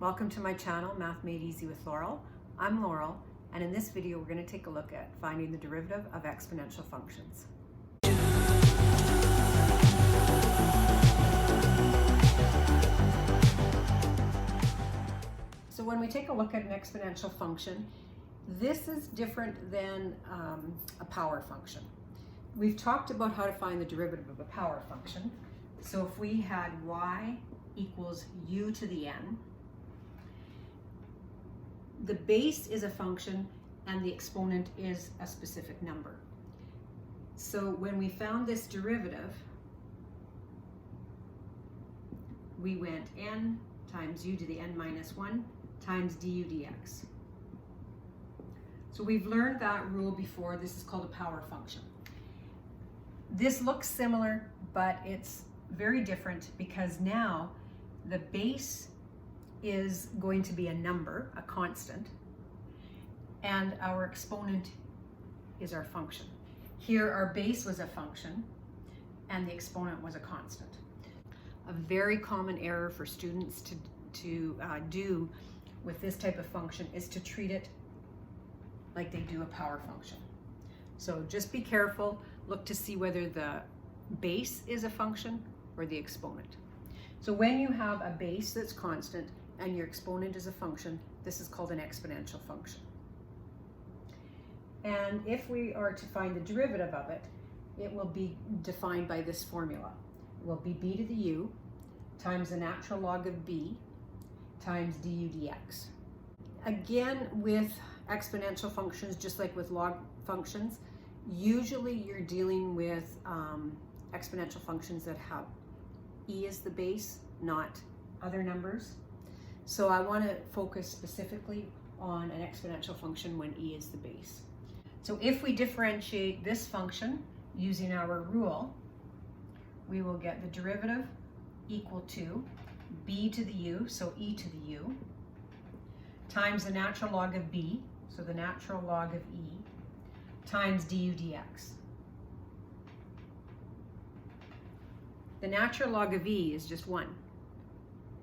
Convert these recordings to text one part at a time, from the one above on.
Welcome to my channel, Math Made Easy with Laurel. I'm Laurel, and in this video we're going to take a look at finding the derivative of exponential functions. So when we take a look at an exponential function, this is different than a power function. We've talked about how to find the derivative of a power function. So if we had y equals u to the n, the base is a function and the exponent is a specific number. So when we found this derivative, we went n times u to the n minus 1 times du dx. So we've learned that rule before. This is called a power function. This looks similar, but it's very different because now the base is going to be a number, a constant, and our exponent is our function. Here our base was a function and the exponent was a constant. A very common error for students to do with this type of function is to treat it like they do a power function. So just be careful, look to see whether the base is a function or the exponent. So when you have a base that's constant and your exponent is a function, this is called an exponential function. And if we are to find the derivative of it, it will be defined by this formula. It will be b to the u times the natural log of b times du dx. Again, with exponential functions, just like with log functions, usually you're dealing with exponential functions that have e as the base, not other numbers. So I want to focus specifically on an exponential function when e is the base. So if we differentiate this function using our rule, we will get the derivative equal to b to the u, so e to the u, times the natural log of b, so the natural log of e, times du dx. The natural log of e is just 1,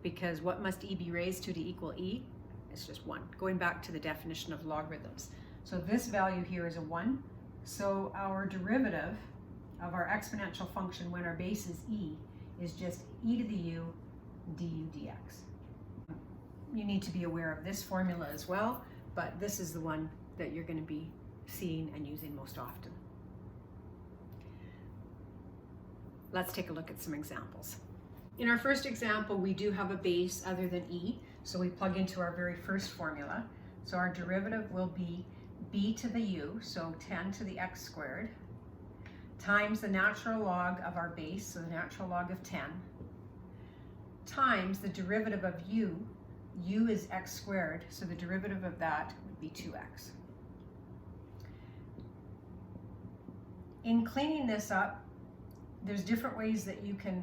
because what must e be raised to equal e? It's just 1, going back to the definition of logarithms. So this value here is a 1, so our derivative of our exponential function when our base is e is just e to the u du dx. You need to be aware of this formula as well, but this is the one that you're going to be seeing and using most often. Let's take a look at some examples. In our first example, we do have a base other than e, so we plug into our very first formula. So our derivative will be b to the u, so 10 to the x squared, times the natural log of our base, so the natural log of 10, times the derivative of u. U is x squared, so the derivative of that would be 2x. In cleaning this up, there's different ways that you can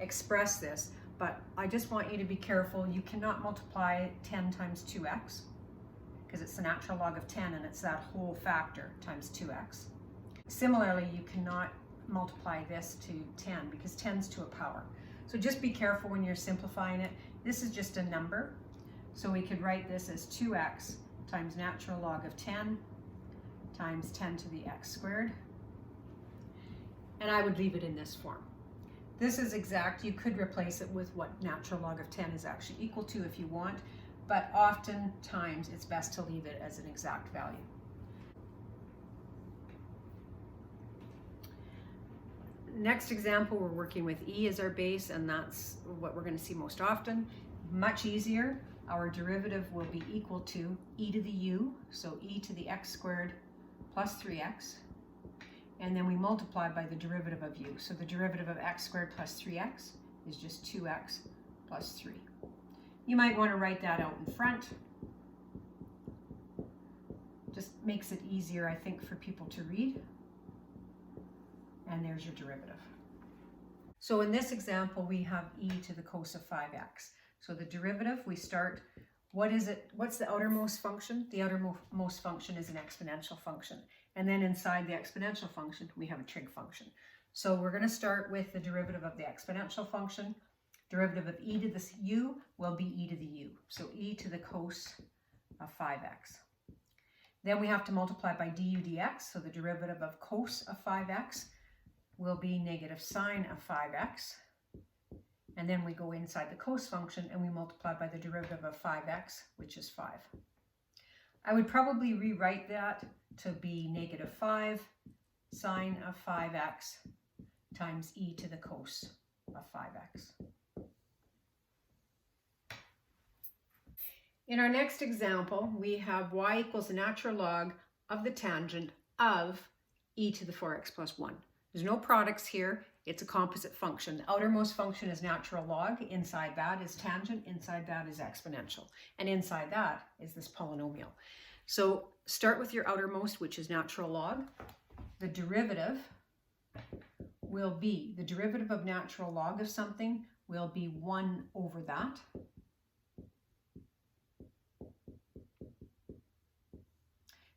express this, but I just want you to be careful. You cannot multiply 10 times 2x because it's the natural log of 10 and it's that whole factor times 2x. Similarly, you cannot multiply this to 10 because 10's to a power. So just be careful when you're simplifying it. This is just a number, so we could write this as 2x times natural log of 10 times 10 to the x squared, and I would leave it in this form. This is exact. You could replace it with what natural log of 10 is actually equal to if you want, but oftentimes it's best to leave it as an exact value. Next example, we're working with e as our base, and that's what we're going to see most often. Much easier. Our derivative will be equal to e to the u, so e to the x squared plus 3x, and then we multiply by the derivative of u. So the derivative of x squared plus 3x is just 2x plus 3. You might want to write that out in front. Just makes it easier, I think, for people to read. And there's your derivative. So in this example, we have e to the cos of 5x. So the derivative, we start, what is it? What's the outermost function? The outermost function is an exponential function. And then inside the exponential function, we have a trig function. So we're going to start with the derivative of the exponential function. Derivative of e to the u will be e to the u. So e to the cos of 5x. Then we have to multiply by du dx. So the derivative of cos of 5x will be negative sine of 5x. And then we go inside the cos function and we multiply by the derivative of 5x, which is 5. I would probably rewrite that to be negative 5 sine of 5x times e to the cos of 5x. In our next example, we have y equals the natural log of the tangent of e to the 4x plus 1. There's no products here. It's a composite function. The outermost function is natural log. Inside that is tangent. Inside that is exponential. And inside that is this polynomial. So start with your outermost, which is natural log. The derivative will be, the derivative of natural log of something will be 1 over that.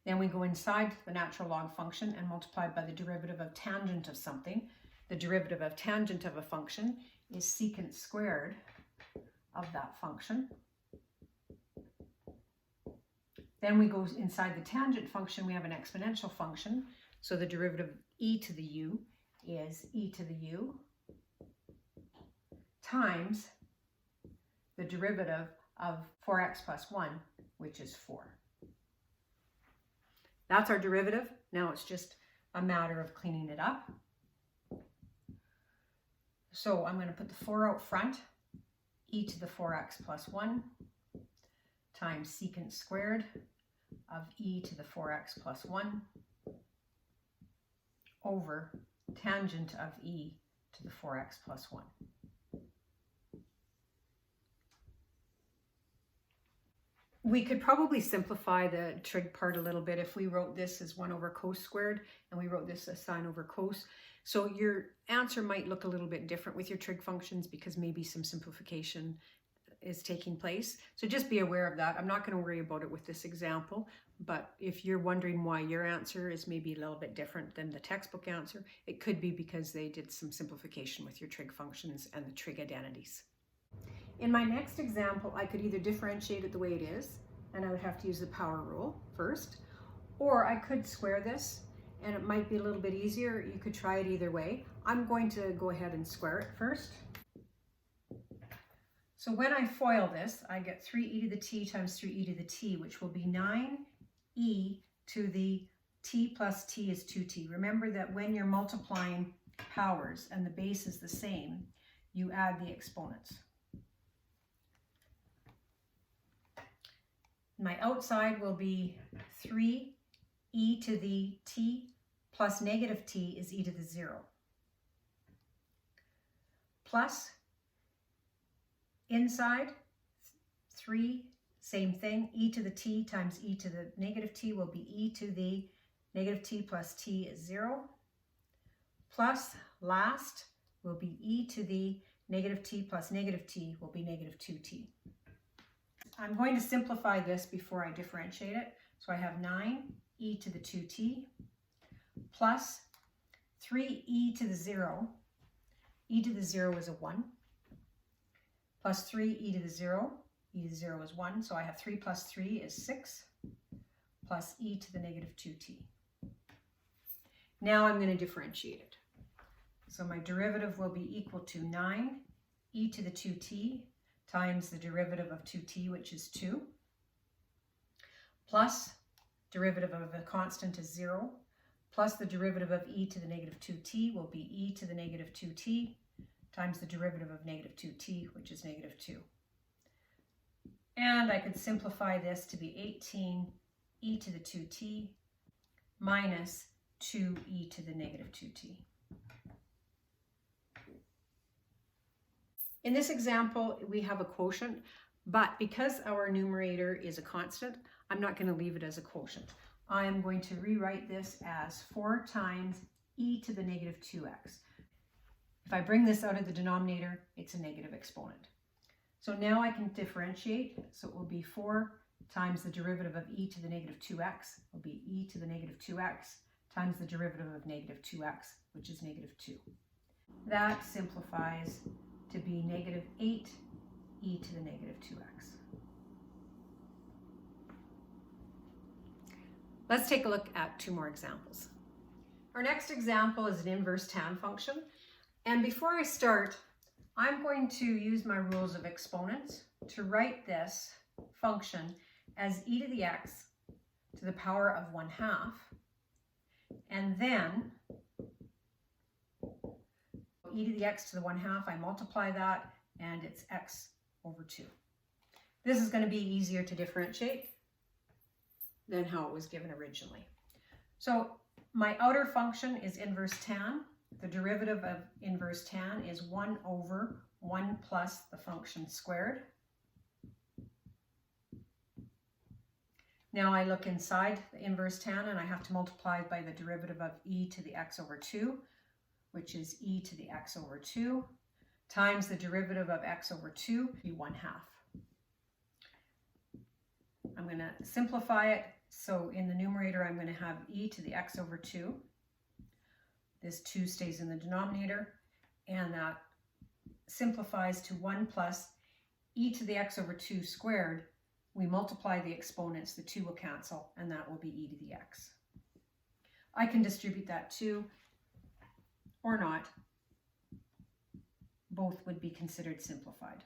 Then we go inside the natural log function and multiply by the derivative of tangent of something. The derivative of tangent of a function is secant squared of that function. Then we go inside the tangent function, we have an exponential function. So the derivative of e to the u is e to the u times the derivative of 4x plus 1, which is 4. That's our derivative. Now it's just a matter of cleaning it up. So I'm going to put the 4 out front, e to the 4x plus 1 times secant squared of e to the 4x plus 1 over tangent of e to the 4x plus 1. We could probably simplify the trig part a little bit if we wrote this as 1 over cos squared and we wrote this as sine over cos. So your answer might look a little bit different with your trig functions because maybe some simplification is taking place. So just be aware of that. I'm not going to worry about it with this example, but if you're wondering why your answer is maybe a little bit different than the textbook answer, it could be because they did some simplification with your trig functions and the trig identities. In my next example, I could either differentiate it the way it is, and I would have to use the power rule first, or I could square this, and it might be a little bit easier. You could try it either way. I'm going to go ahead and square it first. So when I FOIL this, I get 3e to the t times 3e to the t, which will be 9e to the t plus t is 2t. Remember that when you're multiplying powers and the base is the same, you add the exponents. My outside will be 3e to the t plus negative t is e to the 0. Plus inside 3, same thing, e to the t times e to the negative t will be e to the negative t plus t is 0. Plus last will be e to the negative t plus negative t will be negative 2t. I'm going to simplify this before I differentiate it. So I have 9e to the 2t plus 3e to the 0. E to the 0 is a 1. Plus 3e to the 0. E to the 0 is 1. So I have 3 plus 3 is 6. Plus e to the negative 2t. Now I'm going to differentiate it. So my derivative will be equal to 9e to the 2t times the derivative of 2t, which is 2, plus derivative of a constant is 0, plus the derivative of e to the negative 2t will be e to the negative 2t times the derivative of negative 2t, which is negative 2. And I could simplify this to be 18e to the 2t minus 2e to the negative 2t. In this example, we have a quotient, but because our numerator is a constant, I'm not going to leave it as a quotient. I am going to rewrite this as 4 times e to the negative 2x. If I bring this out of the denominator, it's a negative exponent. So now I can differentiate, so it will be 4 times the derivative of e to the negative 2x will be e to the negative 2x times the derivative of negative 2x, which is negative 2. That simplifies to be negative 8 e to the negative 2x. Let's take a look at two more examples. Our next example is an inverse tan function. And before I start, I'm going to use my rules of exponents to write this function as e to the x to the power of 1/2. And then e to the x to the 1/2, I multiply that, and it's x over 2. This is going to be easier to differentiate than how it was given originally. So my outer function is inverse tan. The derivative of inverse tan is 1 over 1 plus the function squared. Now I look inside the inverse tan and I have to multiply by the derivative of e to the x over 2, which is e to the x over 2, times the derivative of x over 2, be 1/2. I'm going to simplify it. So in the numerator, I'm going to have e to the x over 2. This 2 stays in the denominator, and that simplifies to 1 plus e to the x over 2 squared. We multiply the exponents, the 2 will cancel, and that will be e to the x. I can distribute that 2 or not. Both would be considered simplified.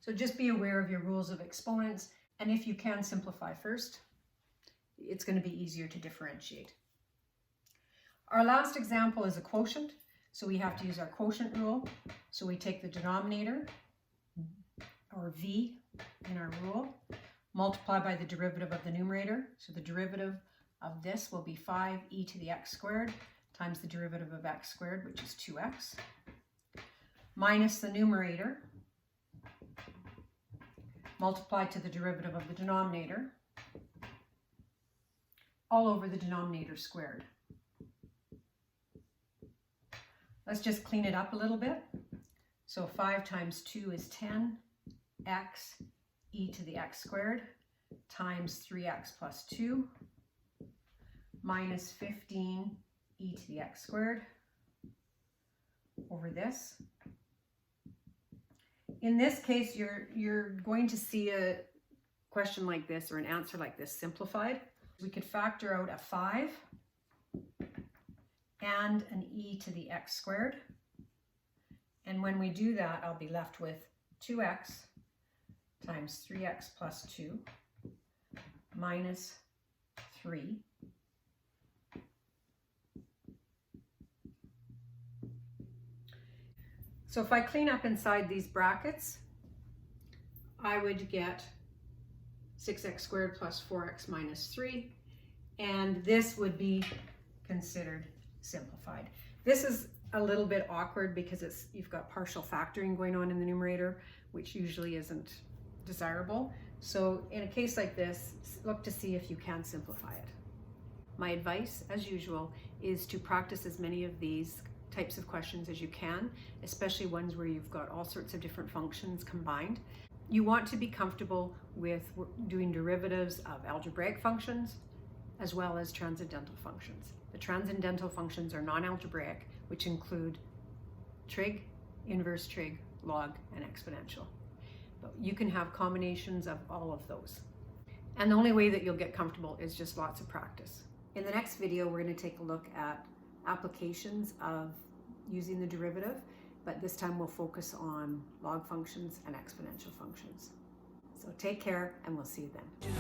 So just be aware of your rules of exponents, and if you can simplify first, it's going to be easier to differentiate. Our last example is a quotient, so we have to use our quotient rule. So we take the denominator, or v in our rule, multiply by the derivative of the numerator. So the derivative of this will be 5 e to the x squared times the derivative of x squared, which is 2x, minus the numerator, multiplied to the derivative of the denominator, all over the denominator squared. Let's just clean it up a little bit. So 5 times 2 is 10, x e to the x squared times 3x plus 2 minus 15 e to the x squared over this. In this case, you're going to see a question like this or an answer like this simplified. We could factor out a 5 and an e to the x squared. And when we do that, I'll be left with 2x times 3x plus 2 minus 3 . So if I clean up inside these brackets, I would get 6x squared plus 4x minus 3, and this would be considered simplified. This is a little bit awkward because you've got partial factoring going on in the numerator, which usually isn't desirable. So in a case like this, look to see if you can simplify it. My advice, as usual, is to practice as many of these types of questions as you can, especially ones where you've got all sorts of different functions combined. You want to be comfortable with doing derivatives of algebraic functions as well as transcendental functions. The transcendental functions are non-algebraic, which include trig, inverse trig, log, and exponential. But you can have combinations of all of those. And the only way that you'll get comfortable is just lots of practice. In the next video, we're going to take a look at applications of using the derivative, but this time we'll focus on log functions and exponential functions. So take care, and we'll see you then.